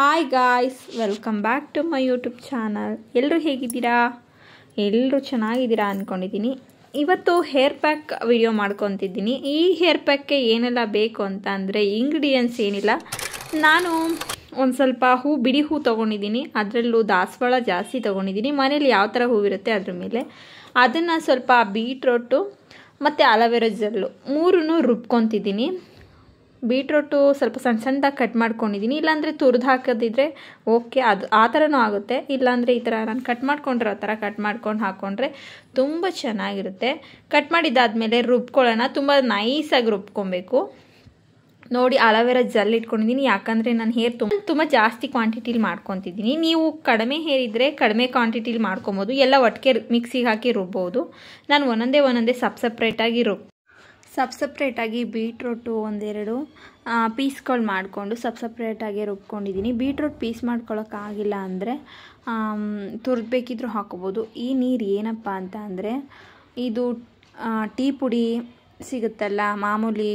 Hi guys, welcome back to my YouTube channel. ಎಲ್ಲರೂ ಹೇಗಿದ್ದೀರಾ? ಎಲ್ಲರೂ ಚೆನ್ನಾಗಿದ್ದೀರಾ ಅಂದ್ಕೊಂಡಿದ್ದೀನಿ. ಇವತ್ತು ಹೇರ್ ಪ್ಯಾಕ್ ವಿಡಿಯೋ ಮಾಡ್ಕೊತಿದ್ದೀನಿ. ಈ ಹೇರ್ ಪ್ಯಾಕ್ಗೆ ಏನೆಲ್ಲ ಬೇಕು ಅಂತ ಅಂದರೆ ಇಂಗ್ರೀಡಿಯೆಂಟ್ಸ್ ಏನಿಲ್ಲ. ನಾನು ಒಂದು ಸ್ವಲ್ಪ ಬಿಡಿ ಹೂ ತೊಗೊಂಡಿದ್ದೀನಿ. ಅದರಲ್ಲೂ ದಾಸವಾಳ ಜಾಸ್ತಿ ತೊಗೊಂಡಿದ್ದೀನಿ. ಮನೇಲಿ ಯಾವ ಥರ ಹೂವಿರುತ್ತೆ ಅದ್ರ ಮೇಲೆ ಅದನ್ನು ಸ್ವಲ್ಪ ಬೀಟ್ರೋಟು ಮತ್ತು ಅಲೋವೆರಾ ಜೆಲ್ಲು ಮೂರನ್ನು ರುಬ್ಕೊತಿದ್ದೀನಿ. ಬೀಟ್ರೋಟು ಸ್ವಲ್ಪ ಸಣ್ಣ ಸಣ್ಣದಾಗಿ ಕಟ್ ಮಾಡ್ಕೊಂಡಿದ್ದೀನಿ. ಇಲ್ಲಾಂದರೆ ತುರಿದು ಹಾಕೋದಿದ್ರೆ ಓಕೆ, ಅದು ಆ ಥರನೂ ಆಗುತ್ತೆ. ಇಲ್ಲಾಂದರೆ ಈ ಥರ ನಾನು ಕಟ್ ಮಾಡ್ಕೊಂಡಿರೋ ಥರ ಕಟ್ ಮಾಡ್ಕೊಂಡು ಹಾಕ್ಕೊಂಡ್ರೆ ತುಂಬ ಚೆನ್ನಾಗಿರುತ್ತೆ. ಕಟ್ ಮಾಡಿದ್ದಾದಮೇಲೆ ರುಬ್ಕೊಳ್ಳೋಣ. ತುಂಬ ನೈಸಾಗಿ ರುಬ್ಕೊಬೇಕು. ನೋಡಿ, ಅಲೋವೆರಾ ಜೆಲ್ ಇಟ್ಕೊಂಡಿದ್ದೀನಿ. ಯಾಕಂದರೆ ನಾನು ಹೇರ್ ತುಂಬ ಜಾಸ್ತಿ ಕ್ವಾಂಟಿಟಿಲಿ ಮಾಡ್ಕೊತಿದ್ದೀನಿ. ನೀವು ಕಡಿಮೆ ಹೇರ್ ಇದ್ದರೆ ಕಡಿಮೆ ಕ್ವಾಂಟಿಟಿಲಿ ಮಾಡ್ಕೊಬೋದು. ಎಲ್ಲ ಒಟ್ಟಿಗೆ ಮಿಕ್ಸಿಗೆ ಹಾಕಿ ರುಬ್ಬೋದು. ನಾನು ಒಂದೊಂದೇ ಸಪ್ರೇಟಾಗಿ ಬೀಟ್ರೋಟು ಒಂದೆರಡು ಪೀಸ್ಗಳು ಮಾಡಿಕೊಂಡು ಸಪ್ರೇಟಾಗಿ ರುಬ್ಕೊಂಡಿದ್ದೀನಿ. ಬೀಟ್ರೋಟ್ ಪೀಸ್ ಮಾಡ್ಕೊಳ್ಳೋಕ್ಕಾಗಿಲ್ಲ ಅಂದರೆ ತುರಿದ್ಬೇಕಿದ್ರೂ ಹಾಕೋಬೋದು. ಈ ನೀರು ಏನಪ್ಪ ಅಂತ ಅಂದರೆ ಇದು ಟೀ ಪುಡಿ ಸಿಗುತ್ತಲ್ಲ, ಮಾಮೂಲಿ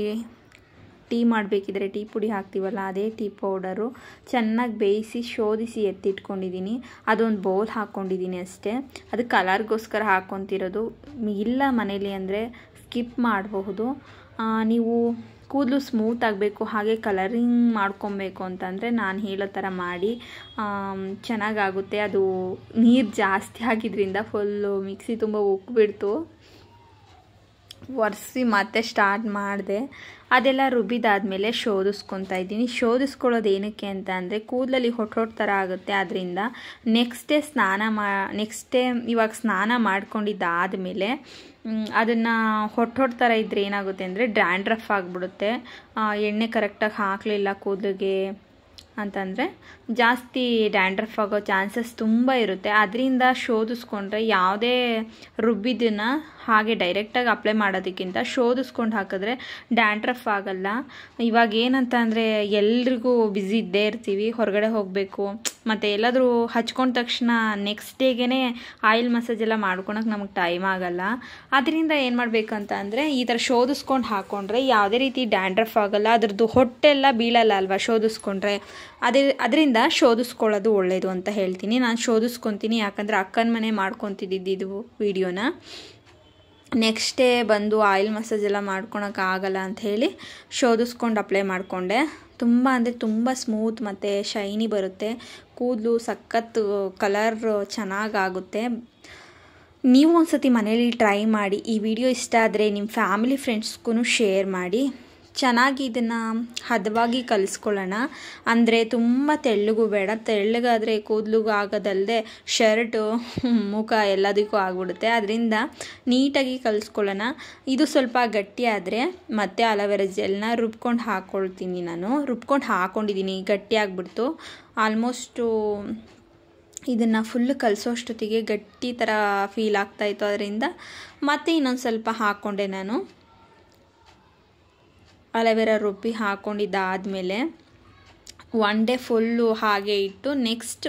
ಟೀ ಮಾಡಬೇಕಿದ್ರೆ ಟೀ ಪುಡಿ ಹಾಕ್ತೀವಲ್ಲ, ಅದೇ ಟೀ ಪೌಡರು ಚೆನ್ನಾಗಿ ಬೇಯಿಸಿ ಶೋಧಿಸಿ ಎತ್ತಿಟ್ಕೊಂಡಿದ್ದೀನಿ. ಅದೊಂದು ಬೌಲ್ ಹಾಕ್ಕೊಂಡಿದ್ದೀನಿ ಅಷ್ಟೇ. ಅದು ಕಲರ್ಗೋಸ್ಕರ ಹಾಕ್ಕೊತಿರೋದು. ಇಲ್ಲ ಮನೇಲಿ ಅಂದರೆ ಸ್ಕಿಪ್ ಮಾಡಬಹುದು. ನೀವು ಕೂದಲು ಸ್ಮೂತ್ ಆಗಬೇಕು, ಹಾಗೆ ಕಲರಿಂಗ್ ಮಾಡ್ಕೊಬೇಕು ಅಂತಂದರೆ ನಾನು ಹೇಳೋ ಥರ ಮಾಡಿ ಚೆನ್ನಾಗಾಗುತ್ತೆ. ಅದು ನೀರು ಜಾಸ್ತಿ ಆಗಿದ್ದರಿಂದ ಫುಲ್ಲು ಮಿಕ್ಸಿ ತುಂಬ ಉಕ್ಬಿಡ್ತು. ಒರೆಸಿ ಮತ್ತೆ ಸ್ಟಾರ್ಟ್ ಮಾಡಿದೆ. ಅದೆಲ್ಲ ರುಬ್ಬಿದಾದಮೇಲೆ ಶೋಧಿಸ್ಕೊತಾ ಇದ್ದೀನಿ. ಶೋಧಿಸ್ಕೊಳ್ಳೋದು ಏನಕ್ಕೆ ಅಂತ ಅಂದರೆ ಕೂದಲಲ್ಲಿ ಹೊಟ್ಟೊಟ್ಟು ಥರ ಆಗುತ್ತೆ. ಅದರಿಂದ ನೆಕ್ಸ್ಟ್ ಡೇ ಇವಾಗ ಸ್ನಾನ ಮಾಡ್ಕೊಂಡಿದ್ದಾದಮೇಲೆ ಅದನ್ನು ಹೊಟ್ಟೊಟ್ಟು ಥರ ಇದ್ದರೆ ಏನಾಗುತ್ತೆ ಅಂದರೆ ಡ್ಯಾಂಡ್ರಫ್ ಆಗಿಬಿಡುತ್ತೆ. ಎಣ್ಣೆ ಕರೆಕ್ಟಾಗಿ ಹಾಕಲಿಲ್ಲ ಕೂದಲಿಗೆ ಅಂತಂದರೆ ಜಾಸ್ತಿ ಡ್ಯಾಂಡ್ರಫ್ ಆಗೋ ಚಾನ್ಸಸ್ ತುಂಬ ಇರುತ್ತೆ. ಅದರಿಂದ ಶೋಧಿಸ್ಕೊಂಡ್ರೆ ಯಾವುದೇ ರುಬ್ಬಿದ್ದನ್ನು ಹಾಗೆ ಡೈರೆಕ್ಟಾಗಿ ಅಪ್ಲೈ ಮಾಡೋದಕ್ಕಿಂತ ಶೋಧಿಸ್ಕೊಂಡು ಹಾಕಿದ್ರೆ ಡ್ಯಾಂಡ್ರಫ್ ಆಗಲ್ಲ. ಇವಾಗ ಏನಂತ ಅಂದರೆ ಎಲ್ರಿಗೂ ಬ್ಯುಸಿ ಇದ್ದೇ ಇರ್ತೀವಿ, ಹೊರಗಡೆ ಹೋಗಬೇಕು, ಮತ್ತು ಎಲ್ಲಾದರೂ ಹಚ್ಕೊಂಡ ತಕ್ಷಣ ನೆಕ್ಸ್ಟ್ ಡೇಗೆ ಆಯಿಲ್ ಮಸಾಜ್ ಎಲ್ಲ ಮಾಡ್ಕೊಳಕ್ಕೆ ನಮಗೆ ಟೈಮ್ ಆಗಲ್ಲ. ಅದರಿಂದ ಏನು ಮಾಡಬೇಕಂತ ಅಂದರೆ ಈ ಥರ ಶೋಧಿಸ್ಕೊಂಡು ಹಾಕ್ಕೊಂಡ್ರೆ ಯಾವುದೇ ರೀತಿ ಡ್ಯಾಂಡ್ರಫ್ ಆಗಲ್ಲ. ಅದ್ರದ್ದು ಹೊಟ್ಟೆಲ್ಲ ಬೀಳಲ್ಲ ಅಲ್ವಾ ಶೋಧಿಸ್ಕೊಂಡ್ರೆ. ಅದರಿಂದ ಶೋಧಿಸ್ಕೊಳ್ಳೋದು ಒಳ್ಳೆಯದು ಅಂತ ಹೇಳ್ತೀನಿ. ನಾನು ಶೋಧಿಸ್ಕೊತೀನಿ, ಯಾಕಂದರೆ ಅಕ್ಕನ ಮನೆ ಮಾಡ್ಕೊತಿದ್ದು ವಿಡಿಯೋನ. ನೆಕ್ಸ್ಟ್ ಡೇ ಬಂದು ಆಯಿಲ್ ಮಸಾಜ್ ಎಲ್ಲ ಮಾಡ್ಕೊಳಕ್ಕಾಗಲ್ಲ ಅಂತ ಹೇಳಿ ಶೋಧಿಸ್ಕೊಂಡು ಅಪ್ಲೈ ಮಾಡಿಕೊಂಡೆ. ತುಂಬ ಅಂದರೆ ತುಂಬ ಸ್ಮೂತ್ ಮತ್ತು ಶೈನಿ ಬರುತ್ತೆ. ಕೂದಲು ಸಖತ್ ಕಲರ್ ಚೆನ್ನಾಗಾಗುತ್ತೆ. ನೀವು ಒಂದು ಸತಿ ಮನೇಲಿ ಟ್ರೈ ಮಾಡಿ. ಈ ವಿಡಿಯೋ ಇಷ್ಟ ಆದರೆ ನಿಮ್ಮ ಫ್ಯಾಮಿಲಿ ಫ್ರೆಂಡ್ಸ್ಗೂ ಶೇರ್ ಮಾಡಿ. ಚೆನ್ನಾಗಿ ಇದನ್ನು ಹದವಾಗಿ ಕಲಿಸ್ಕೊಳ್ಳೋಣ. ಅಂದರೆ ತುಂಬ ತೆಳ್ಳಗೂ ಬೇಡ. ತೆಳ್ಳಗಾದರೆ ಕೂದಲಿಗೂ ಆಗೋದಲ್ಲದೆ ಶರ್ಟು ಮುಖ ಎಲ್ಲದಕ್ಕೂ ಆಗಿಬಿಡುತ್ತೆ. ಅದರಿಂದ ನೀಟಾಗಿ ಕಲಿಸ್ಕೊಳ್ಳೋಣ. ಇದು ಸ್ವಲ್ಪ ಗಟ್ಟಿಯಾದರೆ ಮತ್ತೆ ಅಲೋವೆರಾ ಜೆಲ್ನ ರುಬ್ಕೊಂಡು ಹಾಕ್ಕೊಳ್ತೀನಿ. ನಾನು ರುಬ್ಕೊಂಡು ಹಾಕ್ಕೊಂಡಿದ್ದೀನಿ, ಗಟ್ಟಿಯಾಗ್ಬಿಡ್ತು. ಆಲ್ಮೋಸ್ಟು ಇದನ್ನು ಫುಲ್ ಕಲಿಸೋಷ್ಟೊತ್ತಿಗೆ ಗಟ್ಟಿ ಥರ ಫೀಲ್ ಆಗ್ತಾಯಿತ್ತು. ಅದರಿಂದ ಮತ್ತೆ ಇನ್ನೊಂದು ಸ್ವಲ್ಪ ಹಾಕ್ಕೊಂಡೆ. ನಾನು ಅಲೋವೆರಾ ರುಬ್ಬಿ ಹಾಕ್ಕೊಂಡಿದ್ದಾದಮೇಲೆ ಒನ್ ಡೇ ಫುಲ್ಲು ಹಾಗೆ ಇಟ್ಟು ನೆಕ್ಸ್ಟ್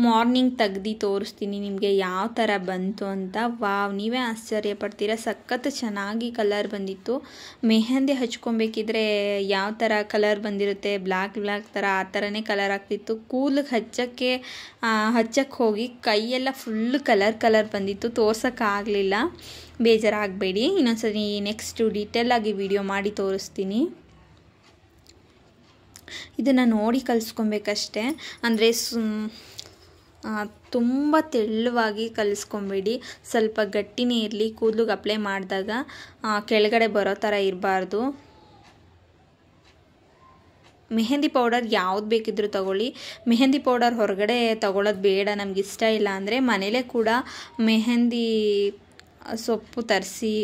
ಮಾರ್ನಿಂಗ್ ತೆಗ್ದು ತೋರಿಸ್ತೀನಿ ನಿಮಗೆ ಯಾವ ಥರ ಬಂತು ಅಂತ. ವಾವ್, ನೀವೇ ಆಶ್ಚರ್ಯ ಪಡ್ತೀರಾ. ಸಖತ್ ಚೆನ್ನಾಗಿ ಕಲರ್ ಬಂದಿತ್ತು. ಮೆಹಂದಿ ಹಚ್ಕೊಬೇಕಿದ್ರೆ ಯಾವ ಥರ ಕಲರ್ ಬಂದಿರುತ್ತೆ, ಬ್ಲ್ಯಾಕ್ ಥರ, ಆ ಥರನೇ ಕಲರ್ ಆಗ್ತಿತ್ತು. ಕೂದಲಿಗೆ ಹಚ್ಚಕ್ಕೆ ಹೋಗಿ ಕೈಯೆಲ್ಲ ಫುಲ್ ಕಲರ್ ಬಂದಿತ್ತು. ತೋರ್ಸೋಕ್ಕಾಗಲಿಲ್ಲ, ಬೇಜಾರಾಗಬೇಡಿ. ಇನ್ನೊಂದ್ಸರಿ ನೆಕ್ಸ್ಟು ಡೀಟೇಲಾಗಿ ವಿಡಿಯೋ ಮಾಡಿ ತೋರಿಸ್ತೀನಿ. ಇದನ್ನು ನೋಡಿ ಕಲಿಸ್ಕೊಬೇಕಷ್ಟೆ. ಅಂದರೆ ತುಂಬ ತೆಳ್ಳವಾಗಿ ಕಲಿಸ್ಕೊಬೇಡಿ. ಸ್ವಲ್ಪ ಗಟ್ಟಿನೇ ಇರಲಿ. ಕೂದಲಿಗೆ ಅಪ್ಲೈ ಮಾಡಿದಾಗ ಕೆಳಗಡೆ ಬರೋ ಥರ ಇರಬಾರ್ದು. ಮೆಹಂದಿ ಪೌಡರ್ ಯಾವ್ದು ಬೇಕಿದ್ರೂ ತಗೊಳ್ಳಿ. ಮೆಹಂದಿ ಪೌಡರ್ ಹೊರಗಡೆ ತಗೊಳ್ಳೋದು ಬೇಡ, ನಮಗಿಷ್ಟ ಇಲ್ಲ ಅಂದರೆ ಮನೇಲೇ ಕೂಡ ಮೆಹಂದಿ ಸೊಪ್ಪು ತರಿಸಿ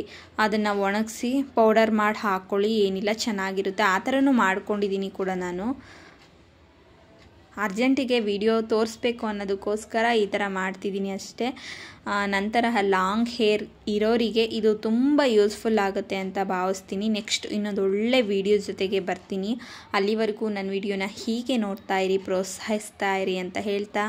ಅದನ್ನು ಒಣಗಿಸಿ ಪೌಡರ್ ಮಾಡಿ ಹಾಕ್ಕೊಳ್ಳಿ. ಏನಿಲ್ಲ, ಚೆನ್ನಾಗಿರುತ್ತೆ. ಆ ಥರನೂ ಮಾಡ್ಕೊಂಡಿದ್ದೀನಿ ಕೂಡ ನಾನು. ಅರ್ಜೆಂಟಿಗೆ ವಿಡಿಯೋ ತೋರಿಸ್ಬೇಕು ಅನ್ನೋದಕ್ಕೋಸ್ಕರ ಈ ಥರ ಮಾಡ್ತಿದ್ದೀನಿ ಅಷ್ಟೇ. ನಂತರ ಲಾಂಗ್ ಹೇರ್ ಇರೋರಿಗೆ ಇದು ತುಂಬ ಯೂಸ್ಫುಲ್ ಆಗುತ್ತೆ ಅಂತ ಭಾವಿಸ್ತೀನಿ. ನೆಕ್ಸ್ಟ್ ಇನ್ನೊಂದು ಒಳ್ಳೆ ವಿಡಿಯೋ ಜೊತೆಗೆ ಬರ್ತೀನಿ. ಅಲ್ಲಿವರೆಗೂ ನನ್ನ ವಿಡಿಯೋನ ಹೀಗೆ ನೋಡ್ತಾ ಇರಿ, ಪ್ರೋತ್ಸಾಹಿಸ್ತಾ ಇರಿ ಅಂತ ಹೇಳ್ತಾ